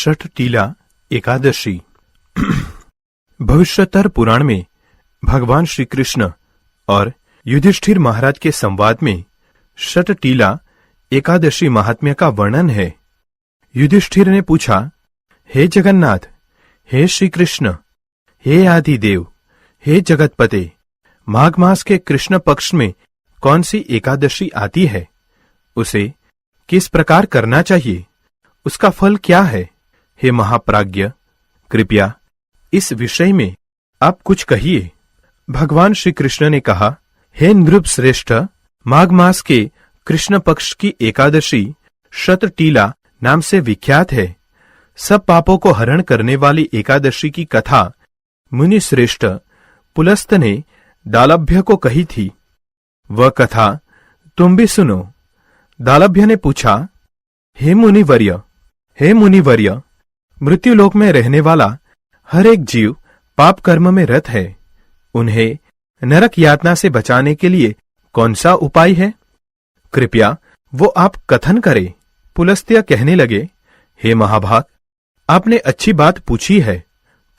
षटटीला एकादशी। भविष्योत्तर पुराण में भगवान श्री कृष्ण और युधिष्ठिर महाराज के संवाद में षटटीला एकादशी महात्म्य का वर्णन है। युधिष्ठिर ने पूछा, हे जगन्नाथ, हे श्री कृष्ण, हे आदिदेव, हे जगतपते, माघ मास के कृष्ण पक्ष में कौन सी एकादशी आती है? उसे किस प्रकार करना चाहिए? उसका फल क्या है? हे महाप्राज्ञ, कृपया इस विषय में आप कुछ कहिए। भगवान श्री कृष्ण ने कहा, हे नृप श्रेष्ठ, माघ मास के कृष्ण पक्ष की एकादशी षटटीला नाम से विख्यात है। सब पापों को हरण करने वाली एकादशी की कथा मुनि श्रेष्ठ पुलस्त ने दालभ्य को कही थी। वह कथा तुम भी सुनो। दालभ्य ने पूछा, हे मुनिवर्य, हे मुनिवर्य, मृत्युलोक में रहने वाला हर एक जीव पाप कर्म में रत है। उन्हें नरक यातना से बचाने के लिए कौन सा उपाय है? कृपया वो आप कथन करें। पुलस्त्य कहने लगे, हे महाभाग, आपने अच्छी बात पूछी है,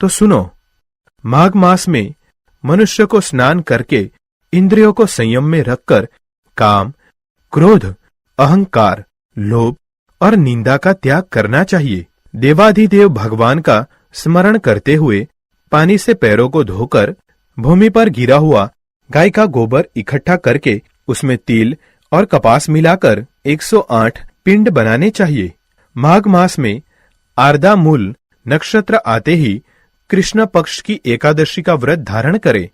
तो सुनो। माघ मास में मनुष्य को स्नान करके इंद्रियों को संयम में रखकर काम, क्रोध, अहंकार, लोभ और निंदा का त्याग करना चाहिए। देवाधिदेव भगवान का स्मरण करते हुए पानी से पैरों को धोकर भूमि पर गिरा हुआ गाय का गोबर इकट्ठा करके उसमें तिल और कपास मिलाकर 108 पिंड बनाने चाहिए। माघ मास में आर्दा मूल नक्षत्र आते ही कृष्ण पक्ष की एकादशी का व्रत धारण करे।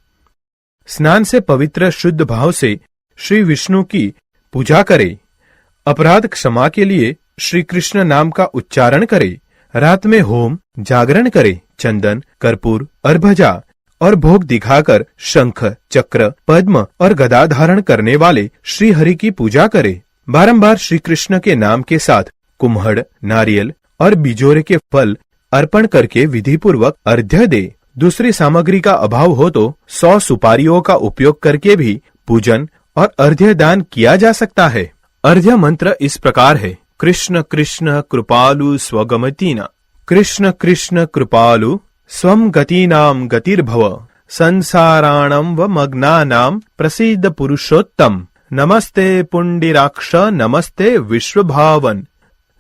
स्नान से पवित्र शुद्ध भाव से श्री विष्णु की पूजा करे। अपराध क्षमा के लिए श्री कृष्ण नाम का उच्चारण करे। रात में होम जागरण करे। चंदन, कर्पूर, अर्भजा और भोग दिखाकर शंख, चक्र, पद्म और गदा धारण करने वाले श्री हरि की पूजा करे। बारंबार श्री कृष्ण के नाम के साथ कुम्हड़, नारियल और बिजोरे के फल अर्पण करके विधि पूर्वक अर्घ्य दे। दूसरी सामग्री का अभाव हो तो 100 सुपारियों का उपयोग करके भी पूजन और अर्घ्य दान किया जा सकता है। अर्घ्य मंत्र इस प्रकार है, कृष्ण कृष्ण कृपालु स्वगमतीना, कृष्ण कृष्ण कृपालु स्वम गतीनाम गतिर्भव, संसाराणम व मग्नानाम प्रसिद्ध पुरुषोत्तम, नमस्ते पुंडिराक्ष, नमस्ते विश्वभावन,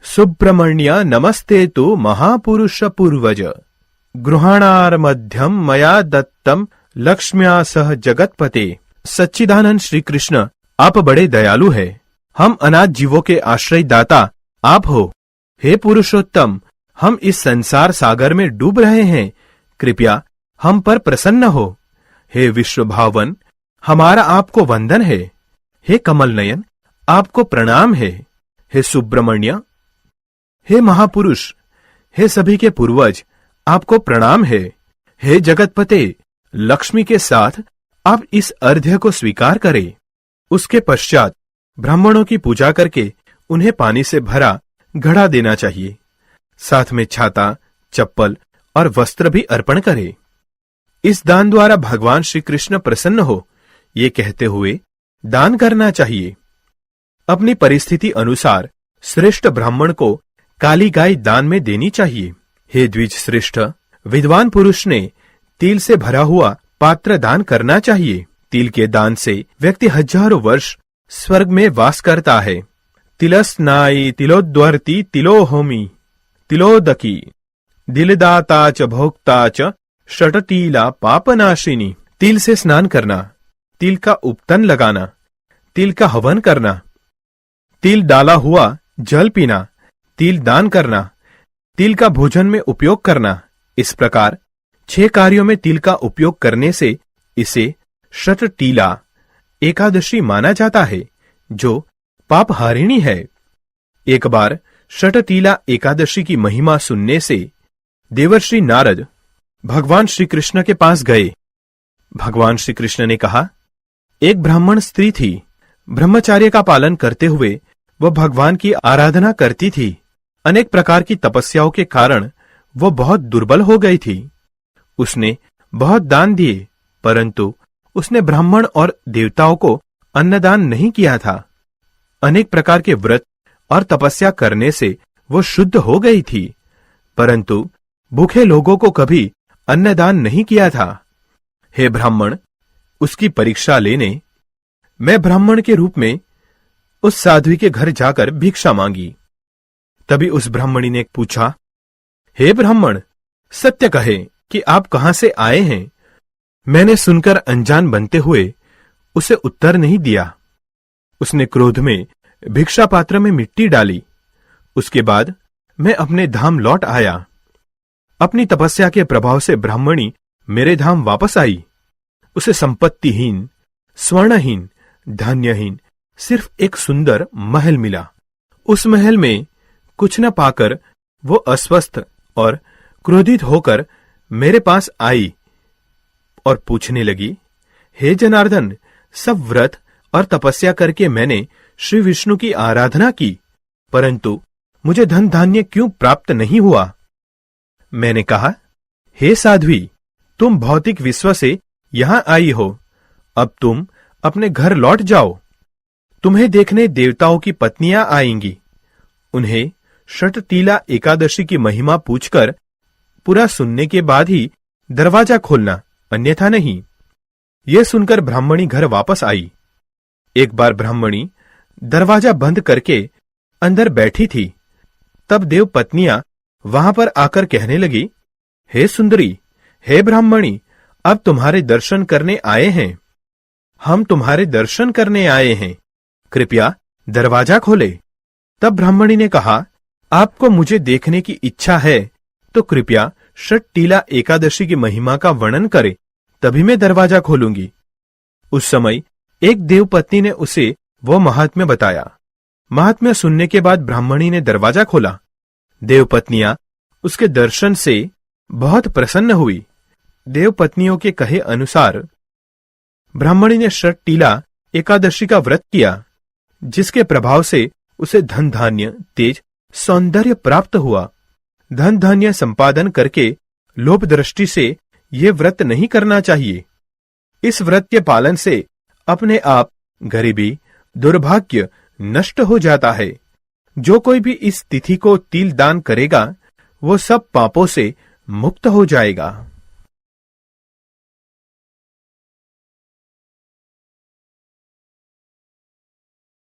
सुब्रमण्य नमस्ते तु महापुरुष पूर्वज, गृहाणार मध्यम मया दत्तम लक्ष्म्या सह जगतपते। सच्चिदानंद श्री कृष्ण, आप बड़े दयालु है। हम अनाथ जीवों के आश्रय दाता आप हो। हे पुरुषोत्तम, हम इस संसार सागर में डूब रहे हैं, कृपया हम पर प्रसन्न हो। हे विश्वभावन, हमारा आपको वंदन है। हे कमल नयन, आपको प्रणाम है। हे सुब्रमण्य, हे महापुरुष, हे सभी के पूर्वज, आपको प्रणाम है। हे जगतपते, लक्ष्मी के साथ आप इस अर्घ्य को स्वीकार करें। उसके पश्चात ब्राह्मणों की पूजा करके उन्हें पानी से भरा घड़ा देना चाहिए। साथ में छाता, चप्पल और वस्त्र भी अर्पण करें। इस दान द्वारा भगवान श्री कृष्ण प्रसन्न हो, ये कहते हुए दान करना चाहिए। अपनी परिस्थिति अनुसार श्रेष्ठ ब्राह्मण को काली गाय दान में देनी चाहिए। हे द्विज श्रेष्ठ, विद्वान पुरुष ने तिल से भरा हुआ पात्र दान करना चाहिए। तिल के दान से व्यक्ति हजारों वर्ष स्वर्ग में वास करता है। तिलस्नाई तिलोद्वर्ती तिलोहोमी तिलोदकी, दिलदाता च भोक्ता च षटटीला पापनाशिनी। तिल से स्नान करना, तिल का उपतन लगाना, तिल का हवन करना, तिल डाला हुआ जल पीना, तिल दान करना, तिल का भोजन में उपयोग करना। इस प्रकार 6 कार्यों में तिल का उपयोग करने से इसे षटटीला एकादशी माना जाता है, जो पाप हारिणी है। एक बार षटटीला एकादशी की महिमा सुनने से देवर्षि नारद भगवान श्री कृष्ण के पास गए। भगवान श्री कृष्ण ने कहा, एक ब्राह्मण स्त्री थी। ब्रह्मचर्य का पालन करते हुए वह भगवान की आराधना करती थी। अनेक प्रकार की तपस्याओं के कारण वह बहुत दुर्बल हो गई थी। उसने बहुत दान दिए, परंतु उसने ब्राह्मण और देवताओं को अन्नदान नहीं किया था। अनेक प्रकार के व्रत और तपस्या करने से वो शुद्ध हो गई थी, परंतु भूखे लोगों को कभी अन्नदान नहीं किया था। हे ब्राह्मण, उसकी परीक्षा लेने मैं ब्राह्मण के रूप में उस साध्वी के घर जाकर भिक्षा मांगी। तभी उस ब्राह्मणी ने पूछा, हे ब्राह्मण, सत्य कहे कि आप कहां से आए हैं। मैंने सुनकर अनजान बनते हुए उसे उत्तर नहीं दिया। उसने क्रोध में भिक्षा पात्र में मिट्टी डाली। उसके बाद मैं अपने धाम लौट आया। अपनी तपस्या के प्रभाव से ब्राह्मणी मेरे धाम वापस आई। उसे संपत्तिहीन, स्वर्णहीन, धान्यहीन सिर्फ एक सुंदर महल मिला। उस महल में कुछ न पाकर वो अस्वस्थ और क्रोधित होकर मेरे पास आई और पूछने लगी, हे जनार्दन, सब व्रत और तपस्या करके मैंने श्री विष्णु की आराधना की, परंतु मुझे धन धान्य क्यों प्राप्त नहीं हुआ। मैंने कहा, हे साध्वी, तुम भौतिक विश्व से यहां आई हो। अब तुम अपने घर लौट जाओ। तुम्हें देखने देवताओं की पत्नियां आएंगी। उन्हें षटतीला एकादशी की महिमा पूछकर पूरा सुनने के बाद ही दरवाजा खोलना, अन्यथा नहीं। यह सुनकर ब्राह्मणी घर वापस आई। एक बार ब्राह्मणी दरवाजा बंद करके अंदर बैठी थी। तब देव पत्नियां वहां पर आकर कहने लगी, हे सुंदरी, हे ब्राह्मणी, अब तुम्हारे दर्शन करने आए हैं। हम तुम्हारे दर्शन करने आए हैं, कृपया दरवाजा खोले। तब ब्राह्मणी ने कहा, आपको मुझे देखने की इच्छा है तो कृपया षटतीला एकादशी की महिमा का वर्णन करे, तभी मैं दरवाजा खोलूंगी। उस समय एक देवपत्नी ने उसे वो महात्म्य बताया। महात्म्य सुनने के बाद ब्राह्मणी ने दरवाजा खोला। देवपत्नियां उसके दर्शन से बहुत प्रसन्न हुई। देवपत्नियों के कहे अनुसार ब्राह्मणी ने षटतीला एकादशी का व्रत किया, जिसके प्रभाव से उसे धन धान्य, तेज, सौंदर्य प्राप्त हुआ। धन धान्य संपादन करके लोभ दृष्टि से ये व्रत नहीं करना चाहिए। इस व्रत के पालन से अपने आप गरीबी, दुर्भाग्य नष्ट हो जाता है। जो कोई भी इस तिथि को तिल दान करेगा, वो सब पापों से मुक्त हो जाएगा।